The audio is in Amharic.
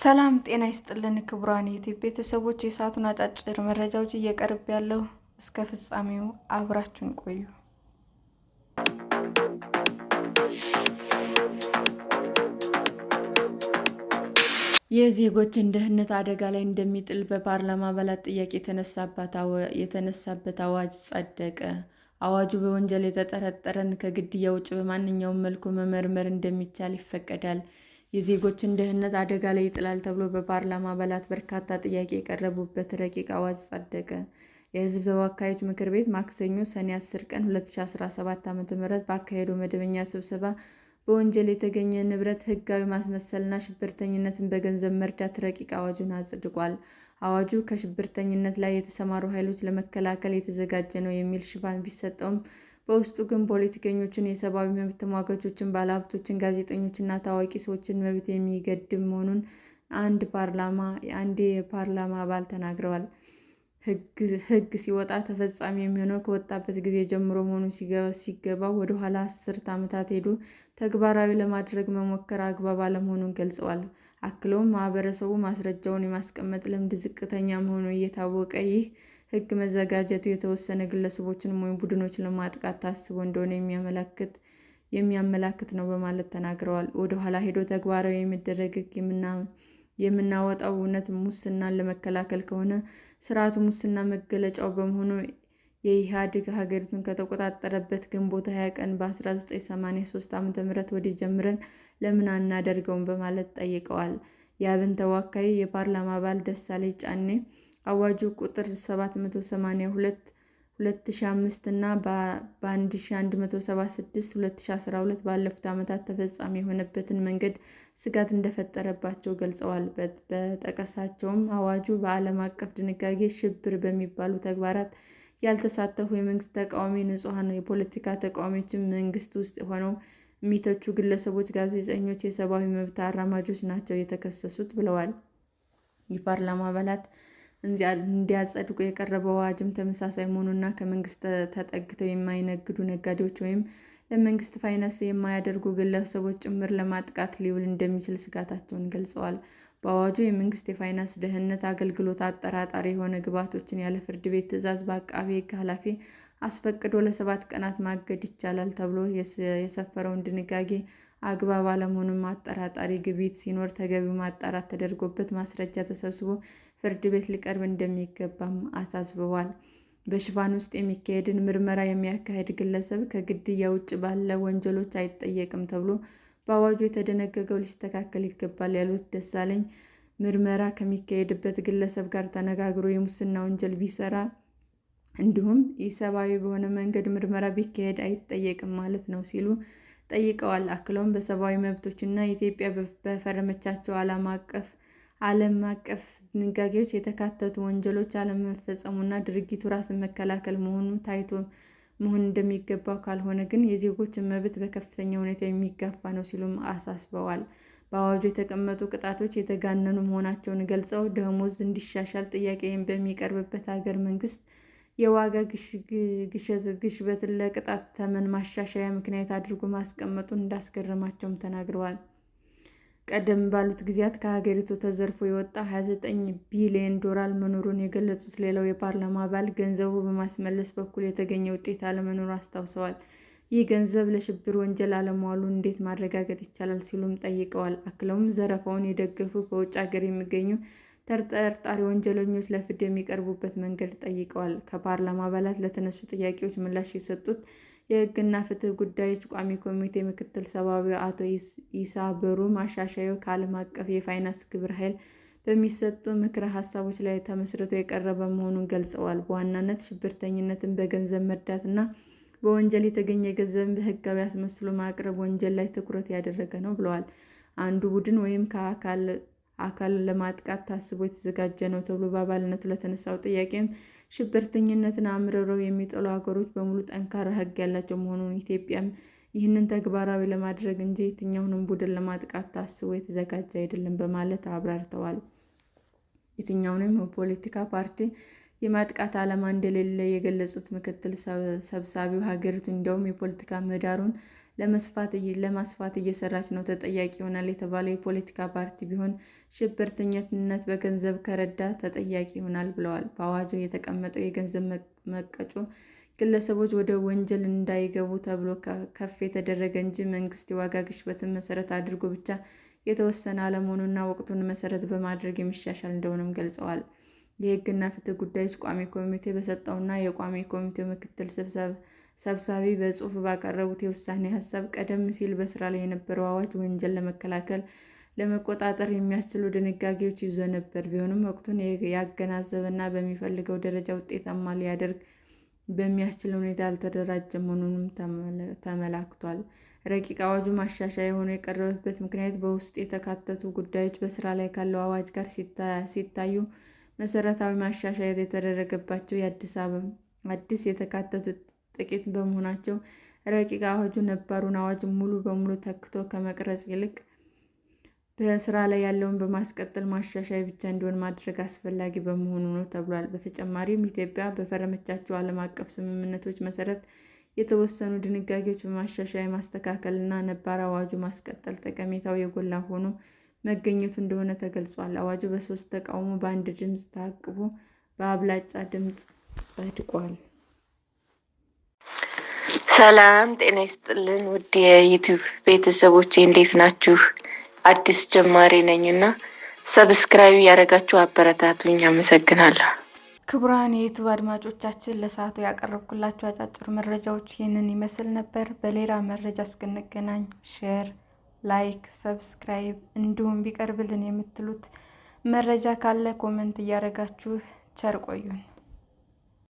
ሰላም ጤና ይስጥልን ክቡራን የዩቲዩብ ቤተሰቦች፣ የሰዓቱን አጫጭር መረጃዎች እየቀርብ ያለው እስከ ፍጻሜው አብራችሁን ቆዩ። የዜጎችን ደህንነት አደጋ ላይ እንደሚጥል በፓርላማ አባላት ጥያቄ የተነሳበት አዋጅ ጸደቀ። አዋጁ በወንጀል የተጠረጠረን ከግድያ ውጭ በማንኛውም መልኩ መመርመር እንደሚቻል ይፈቅዳል። የዜጎችን ደህንነት አደጋ ላይ ይጥላል ተብሎ በፓርላማ አባላት በርካታ ጥያቄ የቀረቡበት ረቂቅ አዋጅ ጸደቀ። የሕዝብ ተወካዮች ምክር ቤት ማክሰኞ ሰኔ 10 ቀን 2017 ዓ.ም ባካሄደው መደበኛ ስብሰባ በወንጀል የተገኘ ንብረት ሕጋዊ ማስመሰልና ሽብርተኝነትን በገንዘብ መርዳት ረቂቅ አዋጁን አጽድቋል። አዋጁ ከሽብርተኝነት ላይ የተሰማሩ ኃይሎች ለመከላከል የተዘጋጀ ነው የሚል ሽፋን ቢሰጠውም በውስጡ ግን ፖለቲከኞችን፣ የሰብአዊ መብት ተሟጋቾችን፣ ባለሀብቶችን፣ ጋዜጠኞችና ታዋቂ ሰዎችን መብት የሚገድብ መሆኑን አንድ የፓርላማ አባል ተናግረዋል። ሕግ ሲወጣ ተፈጻሚ የሚሆነው ከወጣበት ጊዜ ጀምሮ መሆኑን ሲገባው ወደ ኋላ አስርት ዓመታት ሄዶ ተግባራዊ ለማድረግ መሞከር አግባብ አለመሆኑን ገልጸዋል። አክለውም ማህበረሰቡ ማስረጃውን የማስቀመጥ ልምድ ዝቅተኛ መሆኑ እየታወቀ ይህ ሕግ መዘጋጀቱ የተወሰኑ ግለሰቦችን ወይም ቡድኖችን ለማጥቃት ታስቦ እንደሆነ የሚያመላክት ነው በማለት ተናግረዋል። ወደ ኋላ ሄዶ ተግባራዊ የሚደረግ ሕግ የምናወጣው እውነት ሙስናን ለመከላከል ከሆነ ስርዓቱ ሙስና መገለጫው በመሆኑ የኢህአዴግ ሀገሪቱን ከተቆጣጠረበት ግንቦት 20 ቀን በ1983 ዓ.ም ወዲህ ጀምረን ለምን አናደርገውም በማለት ጠይቀዋል። የአብን ተወካይ የፓርላማ አባል ደሳለኝ ጫኔ አዋጁ ቁጥር 782/2005 እና በ1176/2012 ባለፉት ዓመታት ተፈጻሚ የሆነበትን መንገድ ስጋት እንደፈጠረባቸው ገልጸዋል። በጠቀሳቸውም አዋጁ በዓለም አቀፍ ድንጋጌ ሽብር በሚባሉ ተግባራት ያልተሳተፉ የመንግስት ተቃዋሚ፣ ንጹሐን የፖለቲካ ተቃዋሚዎችን፣ መንግስት ውስጥ ሆነው የሚተቹ ግለሰቦች፣ ጋዜጠኞች፣ የሰብአዊ መብት አራማጆች ናቸው የተከሰሱት ብለዋል። የፓርላማ አባላት እንዲያጸድቁ የቀረበው አዋጅም ተመሳሳይ መሆኑንና ከመንግስት ተጠግተው የማይነግዱ ነጋዴዎች ወይም ለመንግስት ፋይናንስ የማያደርጉ ግለሰቦች ጭምር ለማጥቃት ሊውል እንደሚችል ስጋታቸውን ገልጸዋል። በአዋጁ የመንግስት የፋይናንስ ደህንነት አገልግሎት አጠራጣሪ የሆኑ ግብዓቶችን ያለ ፍርድ ቤት ትዕዛዝ በአቃቤ ሕግ ኃላፊ አስፈቅዶ ለ7 ቀናት ማገድ ይቻላል ተብሎ የሰፈረውን ድንጋጌ አግባብ አለመሆኑን፣ አጠራጣሪ ግብዓት ሲኖር ተገቢው ማጣራት ተደርጎበት ማስረጃ ተሰብስቦ ፍርድ ቤት ሊቀርብ እንደሚገባም አሳስበዋል። በሽፋን ውስጥ የሚካሄድን ምርመራ የሚያካሂድ ግለሰብ ከግድያ ውጭ ባለ ወንጀሎች አይጠየቅም ተብሎ በአዋጁ የተደነገገው ሊስተካከል ይገባል ያሉት ደሳለኝ ምርመራ ከሚካሄድበት ግለሰብ ጋር ተነጋግሮ የሙስና ወንጀል ቢሰራ እንዲሁም ኢሰብአዊ በሆነ መንገድ ምርመራ ቢካሄድ አይጠየቅም ማለት ነው ሲሉ ጠይቀዋል። አክለውም በሰብአዊ መብቶችና ኢትዮጵያ በፈረመቻቸው ዓለም አቀፍ ድንጋጌዎች የተካተቱ ወንጀሎች አለመፈጸሙና ድርጊቱ ራስን መከላከል መሆን እንደሚገባው፣ ካልሆነ ግን የዜጎችን መብት በከፍተኛ ሁኔታ የሚጋፋ ነው ሲሉም አሳስበዋል። በአዋጁ የተቀመጡ ቅጣቶች የተጋነኑ መሆናቸውን ገልጸው ደመወዝ እንዲሻሻል ጥያቄ በሚቀርብበት ሀገር መንግስት የዋጋ ግሽበትን ለቅጣት ተመን ማሻሻያ ምክንያት አድርጎ ማስቀመጡን እንዳስገረማቸውም ተናግረዋል። ቀደም ባሉት ጊዜያት ከሀገሪቱ ተዘርፎ የወጣ 29 ቢሊዮን ዶላር መኖሩን የገለጹት ሌላው የፓርላማ አባል ገንዘቡ በማስመለስ በኩል የተገኘ ውጤት አለመኖሩን አስታውሰዋል። ይህ ገንዘብ ለሽብር ወንጀል አለመዋሉን እንዴት ማረጋገጥ ይቻላል ሲሉም ጠይቀዋል። አክለውም ዘረፋውን የደገፉ በውጭ ሀገር የሚገኙ ተጠርጣሪ ወንጀለኞች ለፍርድ የሚቀርቡበት መንገድ ጠይቀዋል። ከፓርላማ አባላት ለተነሱ ጥያቄዎች ምላሽ የሰጡት የሕግና ፍትህ ጉዳዮች ቋሚ ኮሚቴ ምክትል ሰብሳቢ አቶ ኢሳ በሩ ማሻሻያው ከዓለም አቀፍ የፋይናንስ ግብረ ኃይል በሚሰጡ ምክረ ሀሳቦች ላይ ተመስርቶ የቀረበ መሆኑን ገልጸዋል። በዋናነት ሽብርተኝነትን በገንዘብ መርዳት እና በወንጀል የተገኘ ገንዘብን በሕጋዊ አስመስሎ ማቅረብ ወንጀል ላይ ትኩረት ያደረገ ነው ብለዋል። አንዱ ቡድን ወይም አካል ለማጥቃት ታስቦ የተዘጋጀ ነው ተብሎ በአባልነቱ ለተነሳው ጥያቄም ሽብርተኝነትን አምርረው የሚጠሉ ሀገሮች በሙሉ ጠንካራ ሕግ ያላቸው መሆኑን፣ ኢትዮጵያም ይህንን ተግባራዊ ለማድረግ እንጂ የትኛውንም ቡድን ለማጥቃት ታስቦ የተዘጋጀ አይደለም በማለት አብራርተዋል። የትኛውንም የፖለቲካ ፓርቲ የማጥቃት ዓላማ እንደሌለ የገለጹት ምክትል ሰብሳቢው ሀገሪቱ እንዲያውም የፖለቲካ ምህዳሩን ለማስፋት እየሰራች ነው፣ ተጠያቂ ይሆናል የተባለው የፖለቲካ ፓርቲ ቢሆን ሽብርተኝነት በገንዘብ ከረዳ ተጠያቂ ይሆናል ብለዋል። በአዋጁ የተቀመጠው የገንዘብ መቀጮ ግለሰቦች ወደ ወንጀል እንዳይገቡ ተብሎ ከፍ የተደረገ እንጂ መንግስት የዋጋ ግሽበትን መሰረት አድርጎ ብቻ የተወሰነ አለመሆኑንና ወቅቱን መሰረት በማድረግ የሚሻሻል እንደሆነም ገልጸዋል። የሕግና ፍትህ ጉዳዮች ቋሚ ኮሚቴ በሰጠውና የቋሚ ኮሚቴው ምክትል ሰብሳቢ በጽሑፍ ባቀረቡት የውሳኔ ሀሳብ ቀደም ሲል በስራ ላይ የነበረው አዋጅ ወንጀል ለመቆጣጠር የሚያስችሉ ድንጋጌዎች ይዞ ነበር። ቢሆንም ወቅቱን ያገናዘበና በሚፈልገው ደረጃ ውጤታማ ሊያደርግ በሚያስችል ሁኔታ ያልተደራጀ መሆኑንም ተመላክቷል። ረቂቅ አዋጁ ማሻሻያ ሆኖ የቀረበበት ምክንያት በውስጡ የተካተቱ ጉዳዮች በስራ ላይ ካለው አዋጅ ጋር ሲታዩ መሰረታዊ ማሻሻያ የተደረገባቸው አዲስ የተካተቱ ጥቂት በመሆናቸው፣ ረቂቅ አዋጁ ነባሩን አዋጅ ሙሉ በሙሉ ተክቶ ከመቅረጽ ይልቅ በስራ ላይ ያለውን በማስቀጠል ማሻሻያ ብቻ እንዲሆን ማድረግ አስፈላጊ በመሆኑ ነው ተብሏል። በተጨማሪም ኢትዮጵያ በፈረመቻቸው ዓለም አቀፍ ስምምነቶች መሰረት የተወሰኑ ድንጋጌዎች በማሻሻያ ማስተካከል እና ነባር አዋጁ ማስቀጠል ጠቀሜታው የጎላ ሆኖ መገኘቱ እንደሆነ ተገልጿል። አዋጁ በ3 ተቃውሞ በ1 ድምፅ ታቅቦ በአብላጫ ድምፅ ጸድቋል። ሰላም ጤና ይስጥልን ውድ የዩቲዩብ ቤተሰቦቼ እንዴት ናችሁ? አዲስ ጀማሪ ነኝ እና ሰብስክራይብ ያደረጋችሁ አበረታቱኝ። አመሰግናለሁ። ክቡራን የዩቲዩብ አድማጮቻችን ለሰዓቱ ያቀረብኩላችሁ አጫጭር መረጃዎች ይህንን ይመስል ነበር። በሌላ መረጃ እስክንገናኝ ሼር፣ ላይክ፣ ሰብስክራይብ እንዲሁም ቢቀርብልን የምትሉት መረጃ ካለ ኮመንት እያደረጋችሁ ቸር ቆዩን።